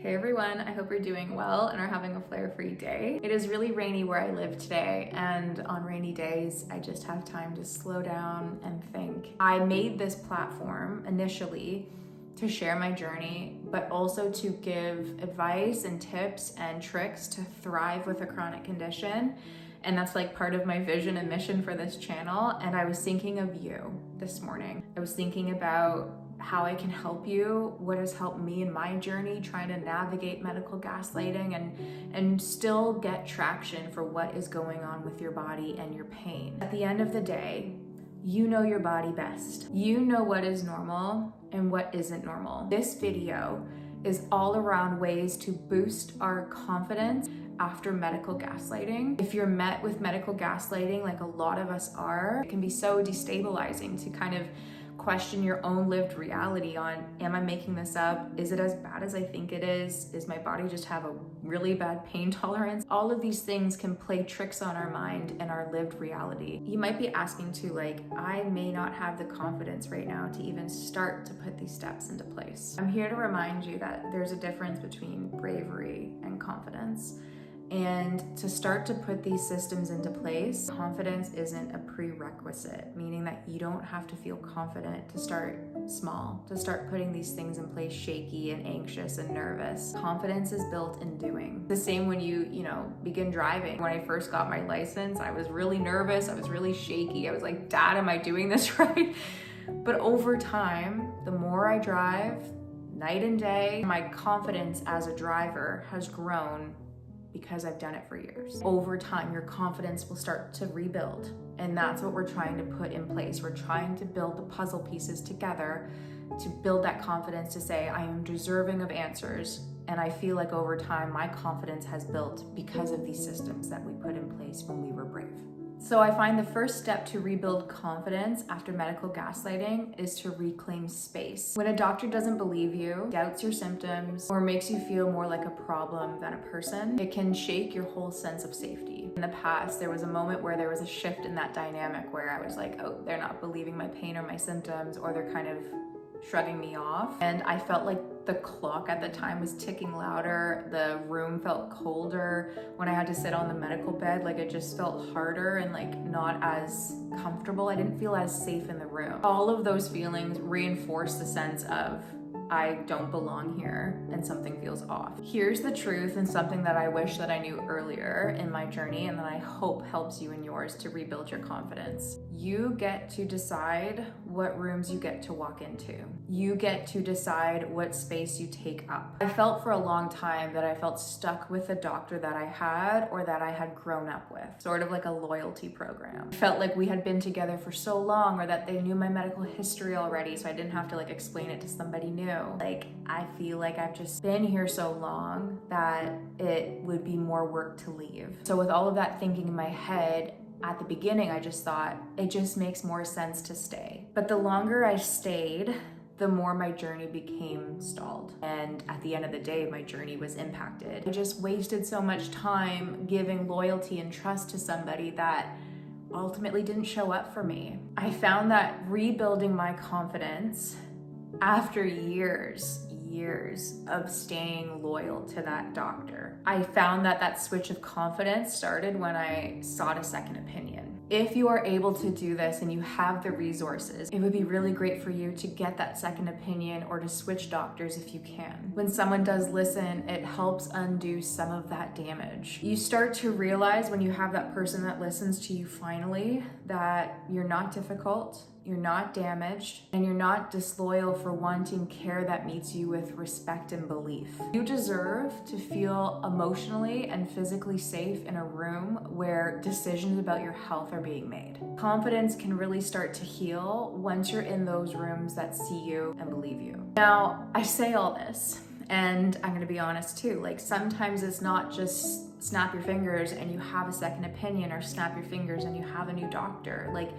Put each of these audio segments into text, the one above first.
Hey everyone, I hope you're doing well and are having a flare-free day. It is really rainy where I live today, and on rainy days, I just have time to slow down and think. I made this platform initially to share my journey, but also to give advice and tips and tricks to thrive with a chronic condition. And that's like part of my vision and mission for this channel. And I was thinking of you this morning. I was thinking about how I can help you, what has helped me in my journey trying to navigate medical gaslighting and still get traction for what is going on with your body and your pain. At the end of the day, you know your body best. You know what is normal and what isn't normal. This video is all around ways to boost our confidence after medical gaslighting. If you're met with medical gaslighting, like a lot of us are, it can be so destabilizing to kind of question your own lived reality on, am I making this up? Is it as bad as I think it is? Does my body just have a really bad pain tolerance? All of these things can play tricks on our mind and our lived reality. You might be asking too, like, I may not have the confidence right now to even start to put these steps into place. I'm here to remind you that there's a difference between bravery and confidence. And to start to put these systems into place, confidence isn't a prerequisite, meaning that you don't have to feel confident to start small, to start putting these things in place shaky and anxious and nervous. Confidence is built in doing. The same when you begin driving. When I first got my license, I was really nervous, I was really shaky. I was like, Dad, am I doing this right? But over time, the more I drive, night and day, my confidence as a driver has grown because I've done it for years. Over time, your confidence will start to rebuild. And that's what we're trying to put in place. We're trying to build the puzzle pieces together to build that confidence to say, I am deserving of answers. And I feel like over time, my confidence has built because of these systems that we put in place when we were brave. So I find the first step to rebuild confidence after medical gaslighting is to reclaim space. When a doctor doesn't believe you, doubts your symptoms, or makes you feel more like a problem than a person, it can shake your whole sense of safety. In the past, there was a moment where there was a shift in that dynamic where I was like, oh, they're not believing my pain or my symptoms, or they're kind of shrugging me off. And I felt like the clock at the time was ticking louder. The room felt colder. When I had to sit on the medical bed, like it just felt harder and like not as comfortable. I didn't feel as safe in the room. All of those feelings reinforce the sense of I don't belong here and something feels off. Here's the truth, and something that I wish that I knew earlier in my journey and that I hope helps you in yours to rebuild your confidence. You get to decide what rooms you get to walk into. You get to decide what space you take up. I felt for a long time that I felt stuck with the doctor that I had or that I had grown up with, sort of like a loyalty program. I felt like we had been together for so long, or that they knew my medical history already, so I didn't have to like explain it to somebody new. Like, I feel like I've just been here so long that it would be more work to leave. So with all of that thinking in my head, at the beginning, I just thought it just makes more sense to stay. But the longer I stayed, the more my journey became stalled. And at the end of the day, my journey was impacted. I just wasted so much time giving loyalty and trust to somebody that ultimately didn't show up for me. I found that rebuilding my confidence after years of staying loyal to that doctor, I found that that switch of confidence started when I sought a second opinion. If you are able to do this and you have the resources, it would be really great for you to get that second opinion or to switch doctors if you can. When someone does listen, it helps undo some of that damage. You start to realize when you have that person that listens to you finally that you're not difficult, you're not damaged, and you're not disloyal for wanting care that meets you with respect and belief. You deserve to feel emotionally and physically safe in a room where decisions about your health are being made. Confidence can really start to heal once you're in those rooms that see you and believe you. Now, I say all this, and I'm gonna be honest too, like sometimes it's not just snap your fingers and you have a second opinion, or snap your fingers and you have a new doctor. Like,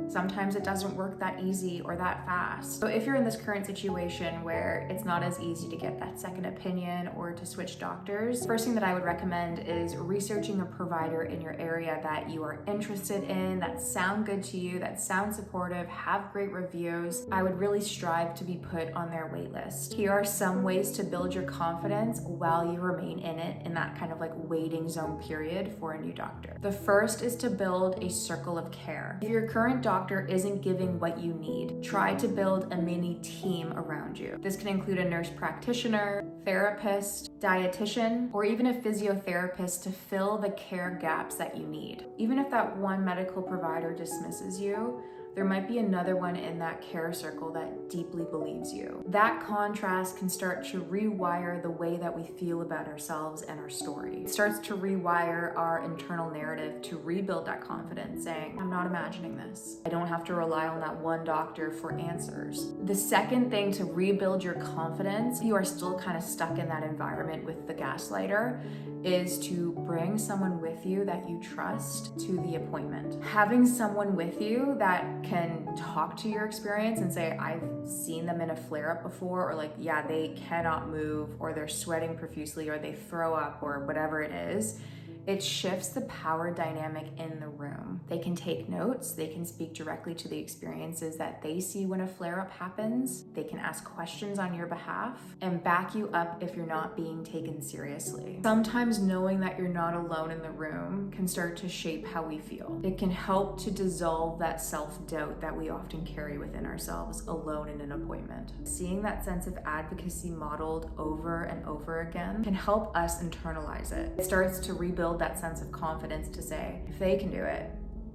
Sometimes it doesn't work that easy or that fast. So if you're in this current situation where it's not as easy to get that second opinion or to switch doctors, first thing that I would recommend is researching a provider in your area that you are interested in, that sound good to you, that sound supportive, have great reviews. I would really strive to be put on their wait list. Here are some ways to build your confidence while you remain in it, in that kind of like waiting zone period for a new doctor. The first is to build a circle of care. If your current doctor isn't giving what you need, try to build a mini team around you. This can include a nurse practitioner, therapist, dietitian, or even a physiotherapist to fill the care gaps that you need. Even if that one medical provider dismisses you, there might be another one in that care circle that deeply believes you. That contrast can start to rewire the way that we feel about ourselves and our story. It starts to rewire our internal narrative to rebuild that confidence, saying, I'm not imagining this. I don't have to rely on that one doctor for answers. The second thing to rebuild your confidence, if you are still kind of stuck in that environment with the gaslighter, is to bring someone with you that you trust to the appointment. Having someone with you that can talk to your experience and say, I've seen them in a flare-up before, or like, yeah, they cannot move, or they're sweating profusely, or they throw up, or whatever it is. It shifts the power dynamic in the room. They can take notes, they can speak directly to the experiences that they see when a flare-up happens. They can ask questions on your behalf and back you up if you're not being taken seriously. Sometimes knowing that you're not alone in the room can start to shape how we feel. It can help to dissolve that self-doubt that we often carry within ourselves alone in an appointment. Seeing that sense of advocacy modeled over and over again can help us internalize it. It starts to rebuild that sense of confidence to say, if they can do it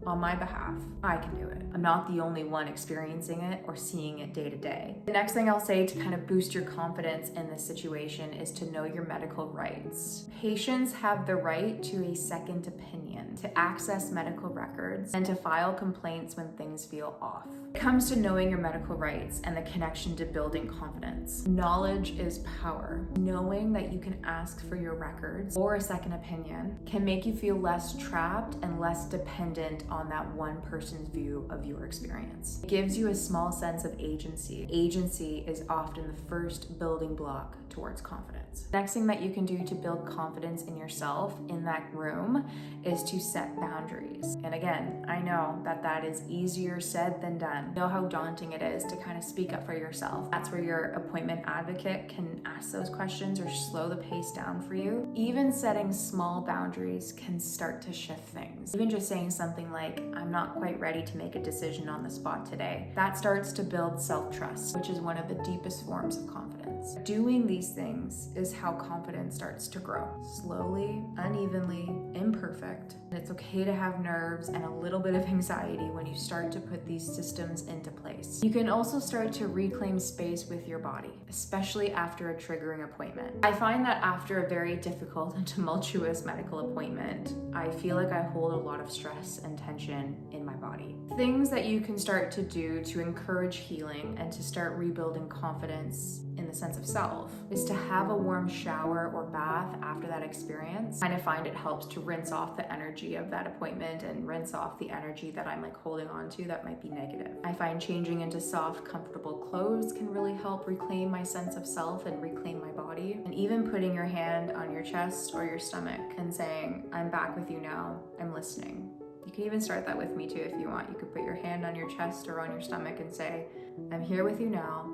on my behalf, I can do it. I'm not the only one experiencing it or seeing it day to day. The next thing I'll say to kind of boost your confidence in this situation is to know your medical rights. Patients have the right to a second opinion, to access medical records, and to file complaints when things feel off. It comes to knowing your medical rights and the connection to building confidence. Knowledge is power. Knowing that you can ask for your records or a second opinion can make you feel less trapped and less dependent on that one person's view of your experience. It gives you a small sense of agency. Agency is often the first building block towards confidence. Next thing that you can do to build confidence in yourself in that room is to set boundaries. And again, I know that that is easier said than done. You know how daunting it is to kind of speak up for yourself. That's where your appointment advocate can ask those questions or slow the pace down for you. Even setting small boundaries can start to shift things. Even just saying something like, I'm not quite ready to make a decision on the spot today. That starts to build self-trust, which is one of the deepest forms of confidence. Doing these things is how confidence starts to grow. Slowly, unevenly, imperfect. And it's okay to have nerves and a little bit of anxiety when you start to put these systems into place. You can also start to reclaim space with your body, especially after a triggering appointment. I find that after a very difficult and tumultuous medical appointment, I feel like I hold a lot of stress and tension in my body. Things that you can start to do to encourage healing and to start rebuilding confidence in the sense of self is to have a warm shower or bath after that experience. I find it helps to rinse off the energy of that appointment and rinse off the energy that I'm like holding on to that might be negative. I find changing into soft, comfortable clothes can really help reclaim my sense of self and reclaim my body. And even putting your hand on your chest or your stomach and saying, I'm back with you now, I'm listening. You can even start that with me too if you want. You could put your hand on your chest or on your stomach and say, I'm here with you now,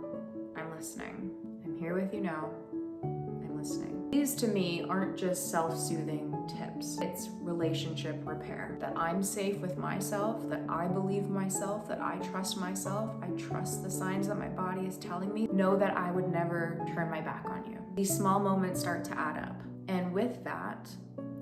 I'm listening. I'm here with you now, I'm listening. These to me aren't just self-soothing tips. It's relationship repair. That I'm safe with myself, that I believe myself, that I trust myself, I trust the signs that my body is telling me. Know that I would never turn my back on you. These small moments start to add up. And with that,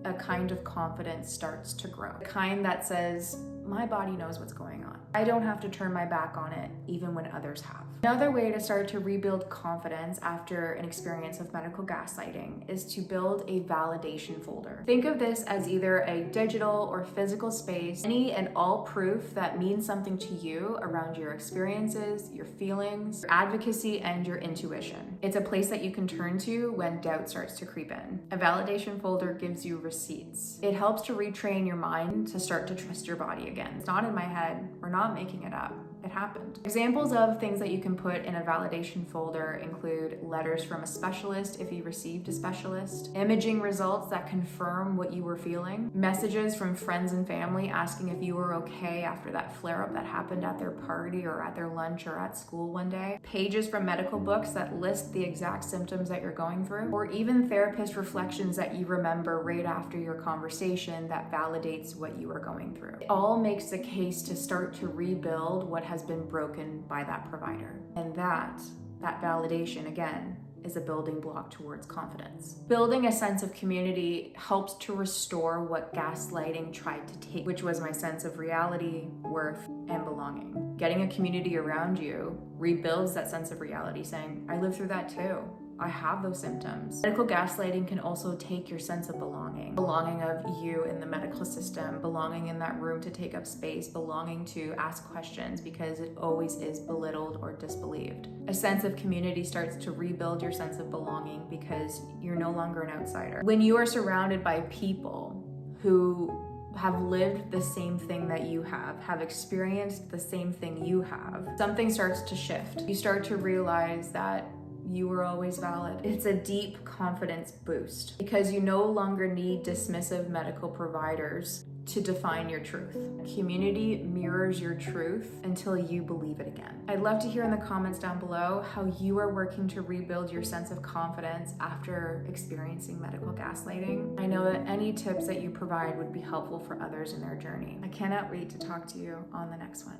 a kind of confidence starts to grow. A kind that says, my body knows what's going on. I don't have to turn my back on it, even when others have. Another way to start to rebuild confidence after an experience of medical gaslighting is to build a validation folder. Think of this as either a digital or physical space, any and all proof that means something to you around your experiences, your feelings, your advocacy, and your intuition. It's a place that you can turn to when doubt starts to creep in. A validation folder gives you receipts. It helps to retrain your mind to start to trust your body again. again. It's not in my head. We're not making it up. It happened. Examples of things that you can put in a validation folder include letters from a specialist if you received a specialist, imaging results that confirm what you were feeling, messages from friends and family asking if you were okay after that flare-up that happened at their party or at their lunch or at school one day, pages from medical books that list the exact symptoms that you're going through, or even therapist reflections that you remember right after your conversation that validates what you are going through. It all makes the case to start to rebuild what has been broken by that provider. And that validation, again, is a building block towards confidence. Building a sense of community helps to restore what gaslighting tried to take, which was my sense of reality, worth, and belonging. Getting a community around you rebuilds that sense of reality, saying, I lived through that too. I have those symptoms. Medical gaslighting can also take your sense of belonging of you in the medical system, belonging in that room to take up space, belonging to ask questions because it always is belittled or disbelieved. A sense of community starts to rebuild your sense of belonging because you're no longer an outsider. When you are surrounded by people who have lived the same thing that you have experienced the same thing you have, something starts to shift. You start to realize that you were always valid. It's a deep confidence boost because you no longer need dismissive medical providers to define your truth. Community mirrors your truth until you believe it again. I'd love to hear in the comments down below how you are working to rebuild your sense of confidence after experiencing medical gaslighting. I know that any tips that you provide would be helpful for others in their journey. I cannot wait to talk to you on the next one.